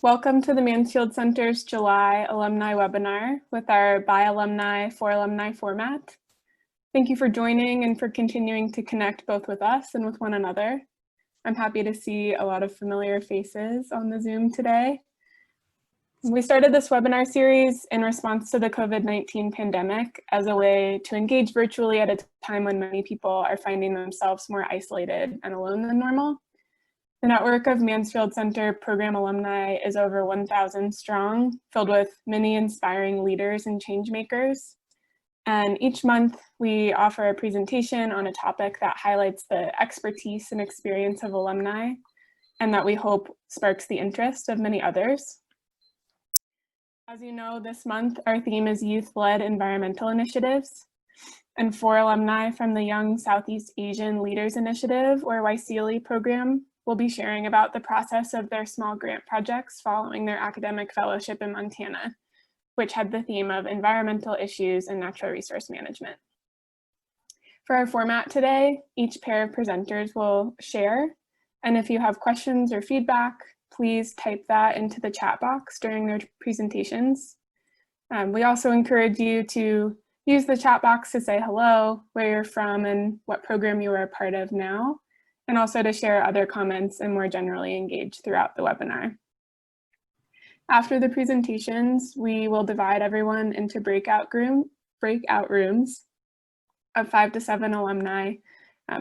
Welcome to the Mansfield Center's July alumni webinar with our by alumni, for alumni format. Thank you for joining and for continuing to connect both with us and with one another. I'm happy to see a lot of familiar faces on the Zoom today. We started this webinar series in response to the COVID-19 pandemic as a way to engage virtually at a time when many people are finding themselves more isolated and alone than normal. The network of Mansfield Center program alumni is over 1,000 strong, filled with many inspiring leaders and change makers. And each month we offer a presentation on a topic that highlights the expertise and experience of alumni and that we hope sparks the interest of many others. As you know, this month our theme is youth-led environmental initiatives. And 4 alumni from the Young Southeast Asian Leaders Initiative, or YSEALI program, will be sharing about the process of their small grant projects following their academic fellowship in Montana, which had the theme of environmental issues and natural resource management. For our format today, each pair of presenters will share, and if you have questions or feedback, please type that into the chat box during their presentations. We also encourage you to use the chat box to say hello, where you're from, and what program you are a part of now, and also to share other comments and more generally engage throughout the webinar. After the presentations, we will divide everyone into breakout rooms of 5 to 7 alumni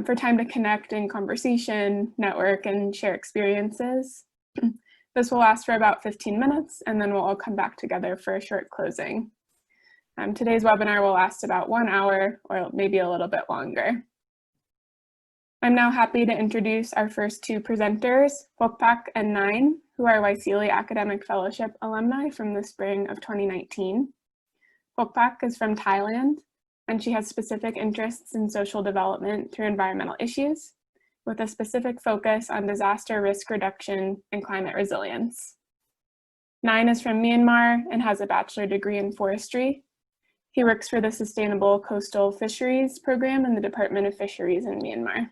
for time to connect in conversation, network, and share experiences. This will last for about 15 minutes, and then we'll all come back together for a short closing. Today's webinar will last about 1 hour or maybe a little bit longer. I'm now happy to introduce our first 2 presenters, Pokpak and Nine, who are YSEALI Academic Fellowship alumni from the spring of 2019. Pokpak is from Thailand, and she has specific interests in social development through environmental issues, with a specific focus on disaster risk reduction and climate resilience. Nine is from Myanmar and has a bachelor degree in forestry. He works for the Sustainable Coastal Fisheries Program in the Department of Fisheries in Myanmar.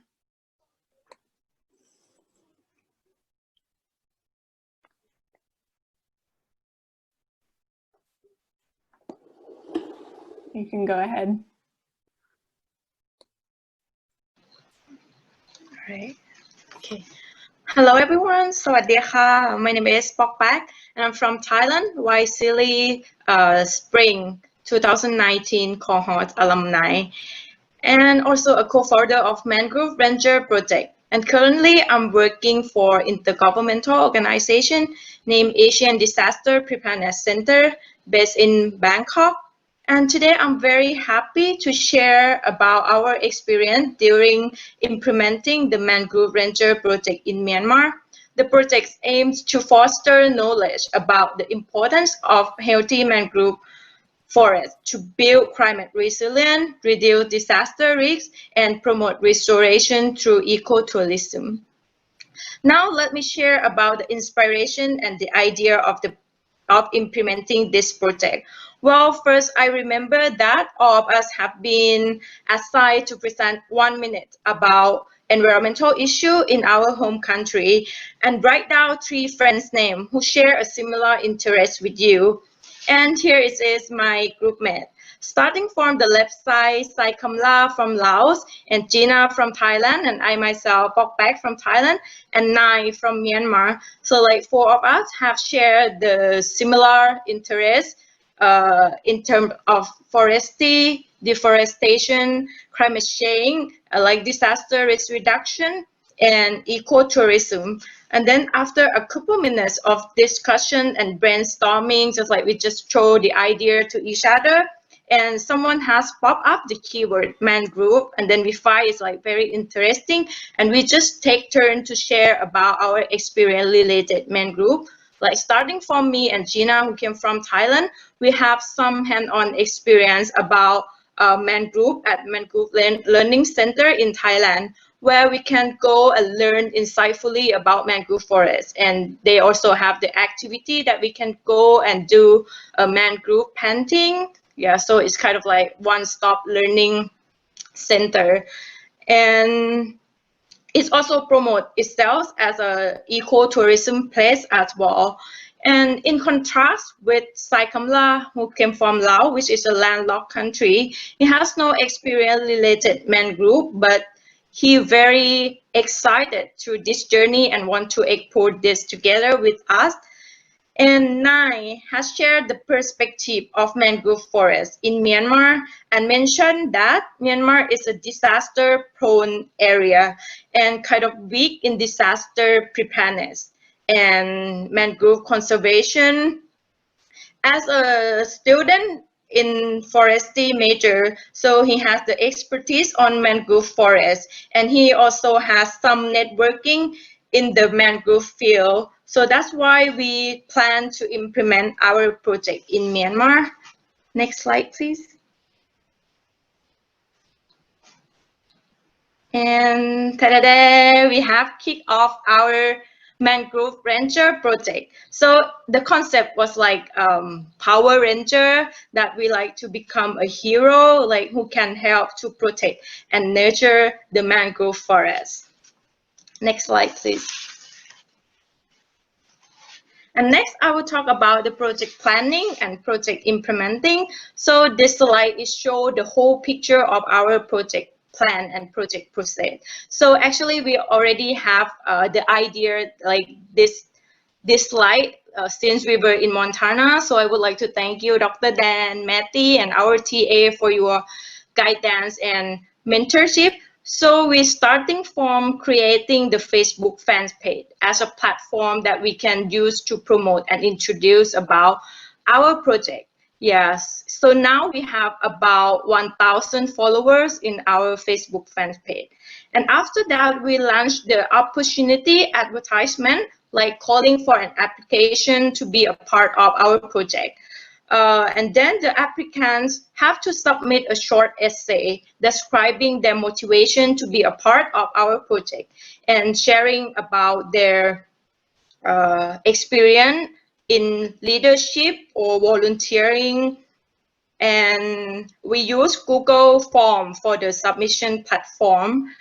You can go ahead. All right. Okay. Hello, everyone. Sawadee ka. My name is Pokpak, and I'm from Thailand, YSEALI Spring 2019 cohort alumni, and also a co-founder of Mangrove Ranger project. And currently, I'm working for intergovernmental organization named Asian Disaster Preparedness Center based in Bangkok. And today I'm very happy to share about our experience during implementing the Mangrove Ranger project in Myanmar. The project aims to foster knowledge about the importance of healthy mangrove forests to build climate resilience, reduce disaster risks, and promote restoration through ecotourism. Now let me share about the inspiration and the idea of implementing this project. Well, first, I remember that all of us have been assigned to present 1 minute about environmental issue in our home country and write down 3 friends' names who share a similar interest with you. And here is my group mate. Starting from the left side, Sai Kamla from Laos, and Gina from Thailand, and I myself, Pokpak from Thailand, and Nai from Myanmar. So like 4 of us have shared the similar interests in terms of forestry, deforestation, climate change, like disaster risk reduction, and ecotourism. And then after a couple minutes of discussion and brainstorming, just like we just throw the idea to each other, and someone has popped up the keyword mangrove, and then we find it's like very interesting, and we just take turn to share about our experience related mangrove. Like starting from me and Gina, who came from Thailand, we have some hand-on experience about mangrove at Mangrove Learning Center in Thailand, where we can go and learn insightfully about mangrove forests. And they also have the activity that we can go and do a mangrove painting. Yeah, so it's kind of like one-stop learning center. And it also promotes itself as an ecotourism place as well. And in contrast with Sai Kamla, who came from Laos, which is a landlocked country, he has no experience related mangrove, but he very excited through this journey and want to explore this together with us. And Nai has shared the perspective of mangrove forest in Myanmar and mentioned that Myanmar is a disaster-prone area and kind of weak in disaster preparedness and mangrove conservation. As a student in forestry major, so he has the expertise on mangrove forest, and he also has some networking in the mangrove field. So that's why we plan to implement our project in Myanmar. Next slide, please. And ta-da-da, we have kicked off our Mangrove Ranger project. So the concept was like Power Ranger, that we like to become a hero, like who can help to protect and nurture the mangrove forest. Next slide, please. And next, I will talk about the project planning and project implementing. So this slide is show the whole picture of our project plan and project process. So actually, we already have the idea like this slide since we were in Montana. So I would like to thank you, Dr. Dan, Matty, and our TA for your guidance and mentorship. So we're starting from creating the Facebook fans page as a platform that we can use to promote and introduce about our project. Yes, so now we have about 1,000 followers in our Facebook fans page. And after that, we launched the opportunity advertisement, like calling for an application to be a part of our project. And then the applicants have to submit a short essay describing their motivation to be a part of our project and sharing about their experience in leadership or volunteering. And we use Google Form for the submission platform.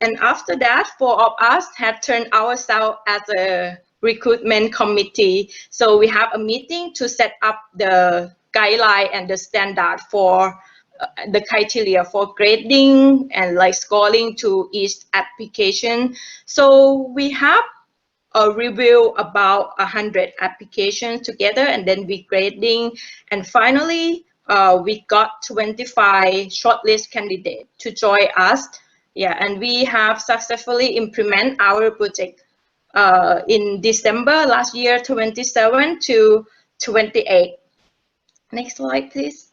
And after that, 4 of us have turned ourselves as a recruitment committee. So we have a meeting to set up the guideline and the standard for the criteria for grading and like scoring to each application. So we have a review about 100 applications together, and then we grading. And finally, we got 25 shortlist candidates to join us. Yeah, and we have successfully implemented our project in December last year, 27 to 28. Next slide, please.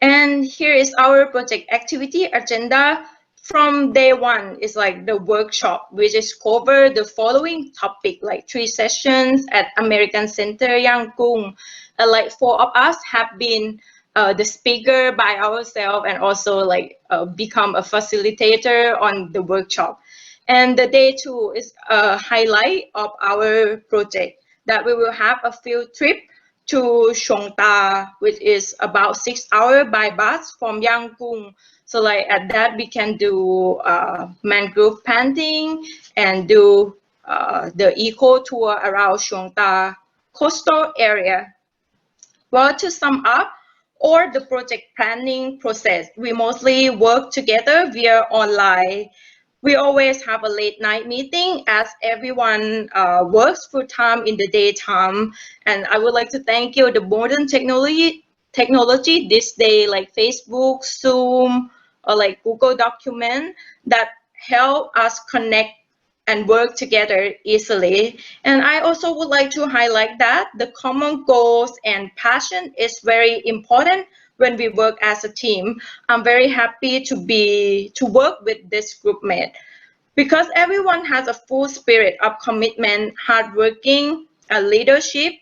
And here is our project activity agenda. From day one is like the workshop, which is cover the following topic, like 3 sessions at American Center, Yangkung. Like 4 of us have been the speaker by ourselves and also like become a facilitator on the workshop. And the day 2 is a highlight of our project, that we will have a field trip to Shongta, which is about 6 hours by bus from Yangkung. So like at that, we can do mangrove planting and do the eco tour around Shongta coastal area. Well, to sum up, or the project planning process, we mostly work together via online. We always have a late night meeting as everyone works full time in the daytime. And I would like to thank you, the modern technology this day, like Facebook, Zoom, or like Google document, that help us connect and work together easily. And I also would like to highlight that the common goals and passion is very important when we work as a team. I'm very happy to work with this group mate, because everyone has a full spirit of commitment, hardworking, and leadership.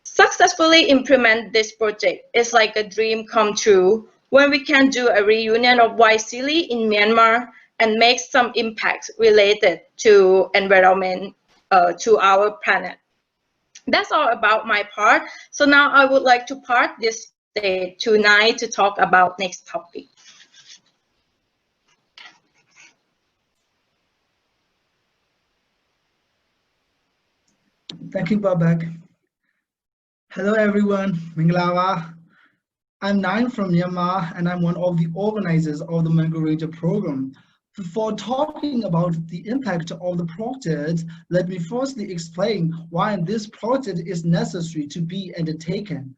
Successfully implement this project is like a dream come true when we can do a reunion of YSEALI in Myanmar and make some impact related to environment, to our planet. That's all about my part. So now I would like to pass this stage to Nai to talk about next topic. Thank you, Babak. Hello, everyone. Minglawa. I'm Naim from Myanmar, and I'm one of the organizers of the Mangrove Ranger program. Before talking about the impact of the project, let me firstly explain why this project is necessary to be undertaken.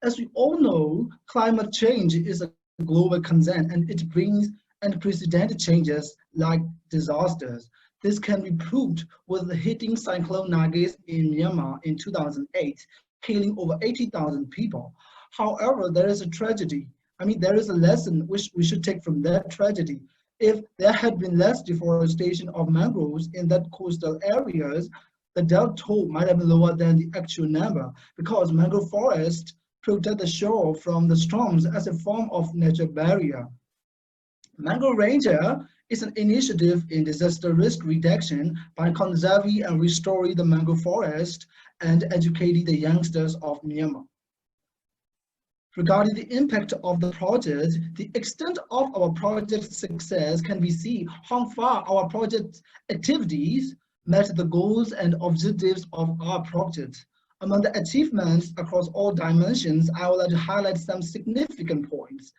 As we all know, climate change is a global concern, and it brings unprecedented changes like disasters. This can be proved with the hitting cyclone Nagis in Myanmar in 2008, killing over 80,000 people. However, there is a tragedy. There is a lesson which we should take from that tragedy. If there had been less deforestation of mangroves in that coastal areas, the death toll might have been lower than the actual number, because mangrove forests protect the shore from the storms as a form of natural barrier. Mangrove Ranger is an initiative in disaster risk reduction by conserving and restoring the mangrove forest and educating the youngsters of Myanmar. Regarding the impact of the project, the extent of our project success can be seen how far our project activities met the goals and objectives of our project. Among the achievements across all dimensions, I would like to highlight some significant points.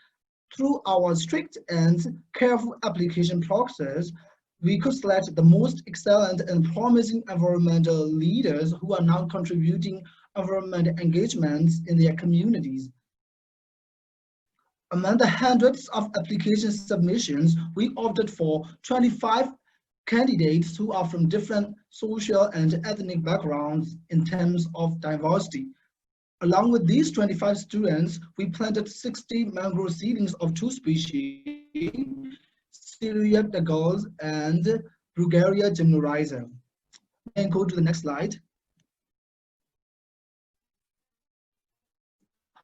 Through our strict and careful application process, we could select the most excellent and promising environmental leaders who are now contributing environmental engagements in their communities. Among the hundreds of application submissions, we opted for 25 candidates who are from different social and ethnic backgrounds in terms of diversity. Along with these 25 students, we planted 60 mangrove seedlings of two species, Syria dagals and Brugueria gymnorrhiza. And go to the next slide.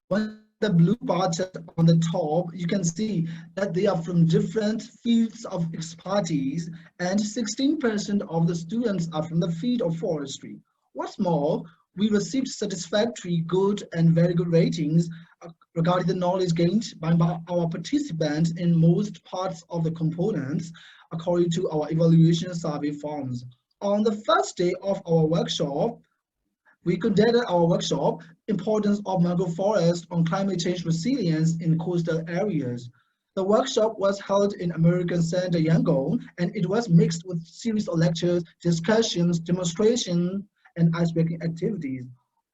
When the blue bars on the top, you can see that they are from different fields of expertise, and 16% of the students are from the field of forestry. What's more, we received satisfactory, good, and very good ratings regarding the knowledge gained by our participants in most parts of the components, according to our evaluation survey forms. On the first day of our workshop, we conducted our workshop, Importance of Mangrove Forest on Climate Change Resilience in Coastal Areas. The workshop was held in Mansfield Center, Yangon, and it was mixed with series of lectures, discussions, demonstrations, and ice-breaking activities.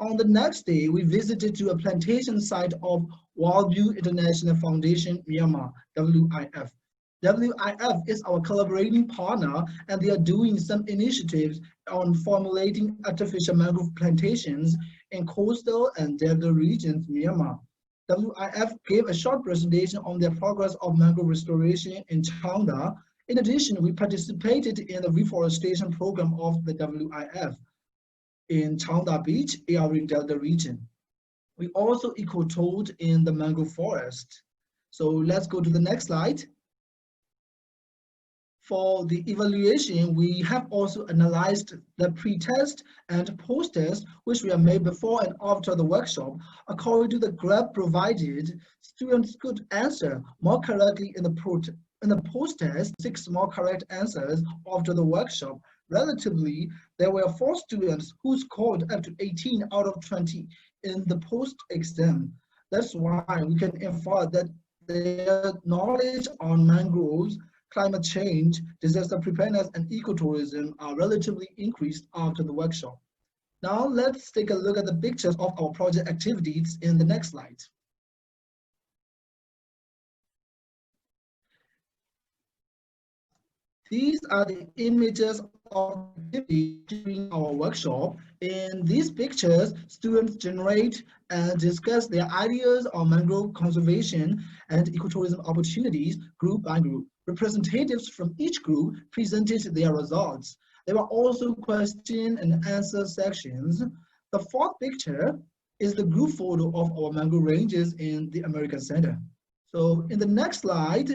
On the next day, we visited to a plantation site of Wildview International Foundation, Myanmar, WIF. WIF is our collaborating partner, and they are doing some initiatives on formulating artificial mangrove plantations in coastal and delta regions, Myanmar. WIF gave a short presentation on their progress of mangrove restoration in Changda. In addition, we participated in the reforestation program of the WIF in Changda Beach, in Delta region. We also eco-tolled in the mangrove forest. So let's go to the next slide. For the evaluation, we have also analyzed the pre-test and post-test, which we have made before and after the workshop. According to the graph provided, students could answer more correctly in the post-test, 6 more correct answers after the workshop. Relatively, there were 4 students who scored up to 18 out of 20 in the post-exam. That's why we can infer that their knowledge on mangroves, climate change, disaster preparedness, and ecotourism are relatively increased after the workshop. Now let's take a look at the pictures of our project activities in the next slide. These are the images of activity during our workshop. In these pictures, students generate and discuss their ideas on mangrove conservation and ecotourism opportunities group by group. Representatives from each group presented their results. There were also question and answer sections. The 4th picture is the group photo of our mangrove ranges in the American Center. So in the next slide,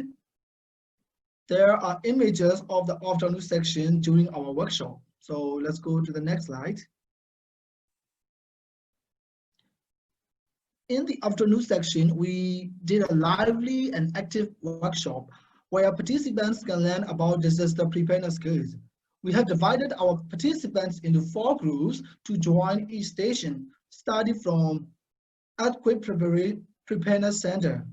there are images of the afternoon section during our workshop. So let's go to the next slide. In the afternoon section, we did a lively and active workshop where participants can learn about disaster preparedness skills. We have divided our participants into 4 groups to join each station, starting from Earthquake Preparedness Center,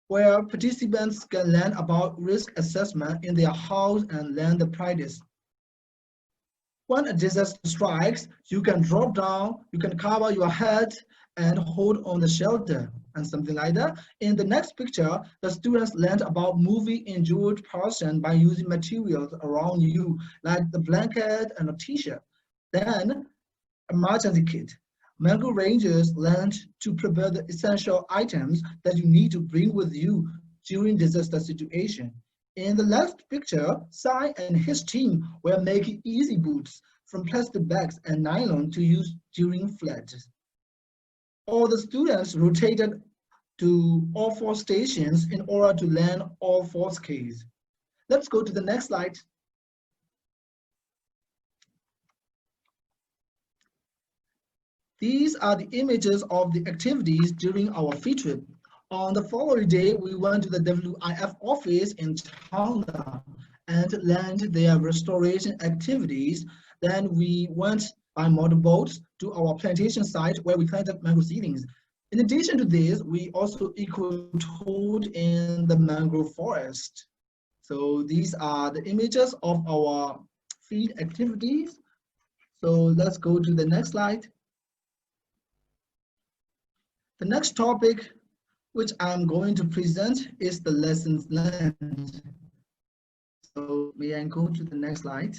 where participants can learn about risk assessment in their house and learn the practice. When a disaster strikes, you can drop down, you can cover your head and hold on the shelter and something like that. In the next picture, the students learned about moving injured person by using materials around you, like the blanket and a t-shirt. Then, emergency kit. Mangrove Rangers learned to prepare the essential items that you need to bring with you during disaster situation. In the last picture, Sai and his team were making easy boots from plastic bags and nylon to use during floods. All the students rotated to all 4 stations in order to learn all 4 skills. Let's go to the next slide. These are the images of the activities during our field trip. On the following day, we went to the WIF office in China and learned their restoration activities. Then we went by motorboats to our plantation site where we planted mangrove seedlings. In addition to this, we also eco-toured in the mangrove forest. So these are the images of our field activities. So let's go to the next slide. The next topic which I'm going to present is the lessons learned. So may I go to the next slide?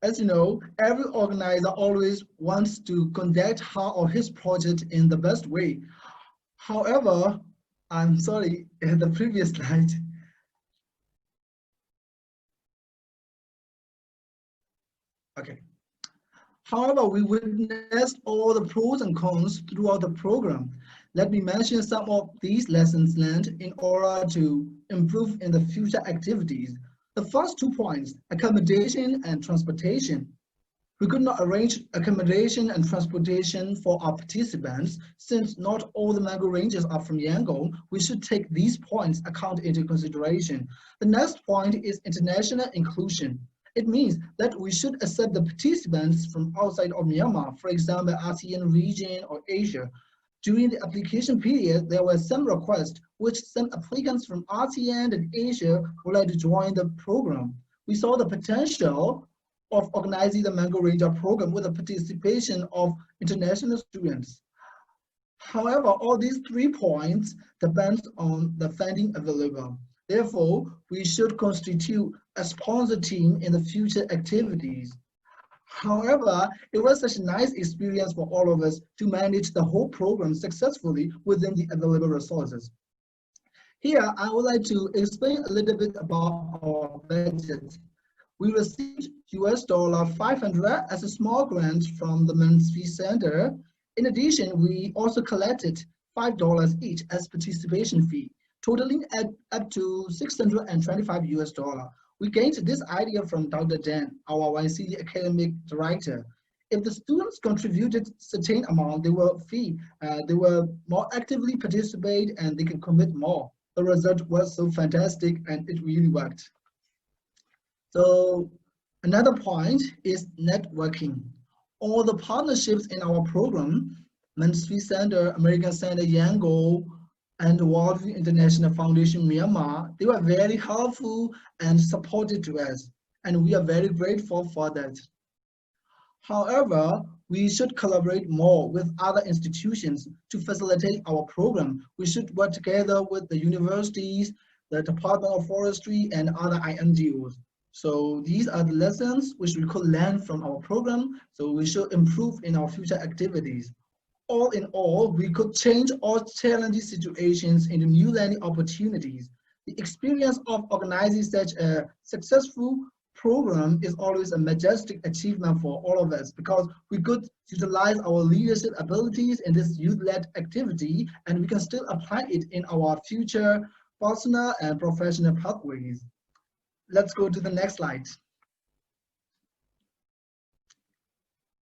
As you know, every organizer always wants to conduct her or his project in the best way. However, I'm sorry, the previous slide. Okay. However, we witnessed all the pros and cons throughout the program. Let me mention some of these lessons learned in order to improve in the future activities. The first 2 points, accommodation and transportation. We could not arrange accommodation and transportation for our participants. Since not all the mangrove rangers are from Yangon, we should take these points account into consideration. The next point is international inclusion. It means that we should accept the participants from outside of Myanmar, for example, ASEAN region or Asia. During the application period, there were some requests which some applicants from ASEAN and Asia would like to join the program. We saw the potential of organizing the Mangrove Ranger program with the participation of international students. However, all these 3 points depend on the funding available. Therefore, we should constitute a sponsor team in the future activities. However, it was such a nice experience for all of us to manage the whole program successfully within the available resources. Here, I would like to explain a little bit about our budget. We received $500 as a small grant from the Mansfield Center. In addition, we also collected $5 each as participation fee, totaling up to $625. We gained this idea from Dr. Dan, our YSEALI academic director. If the students contributed certain amount, they were more actively participate and they can commit more. The result was so fantastic and it really worked. So another point is networking. All the partnerships in our program, Mansfield Center, American Center, Yangon, and Worldview International Foundation Myanmar, they were very helpful and supportive to us, and we are very grateful for that. However, we should collaborate more with other institutions to facilitate our program. We should work together with the universities, the Department of Forestry, and other INGOs. So these are the lessons which we could learn from our program, so we should improve in our future activities. All in all, we could change all challenging situations into new learning opportunities. The experience of organizing such a successful program is always a majestic achievement for all of us because we could utilize our leadership abilities in this youth-led activity and we can still apply it in our future personal and professional pathways. Let's go to the next slide.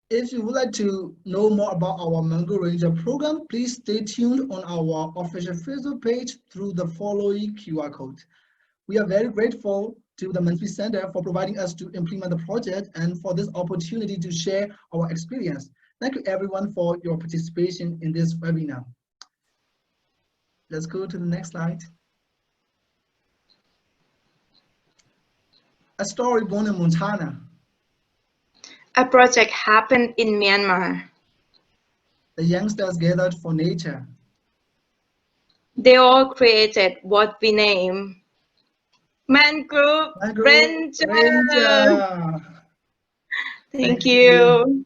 If you would like to know more about our Mangrove Ranger program, please stay tuned on our official Facebook page through the following QR code. We are very grateful to the Mansfield Center for providing us to implement the project and for this opportunity to share our experience. Thank you everyone for your participation in this webinar. Let's go to the next slide. A story born in Montana. A project happened in Myanmar. The youngsters gathered for nature. They all created what we name Mangrove Ranger. Ranger. Thank you.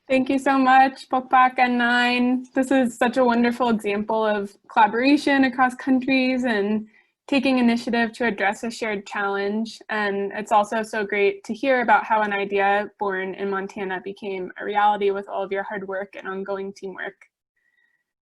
Thank you so much, Pokpak and Nine. This is such a wonderful example of collaboration across countries and taking initiative to address a shared challenge. And it's also so great to hear about how an idea born in Montana became a reality with all of your hard work and ongoing teamwork.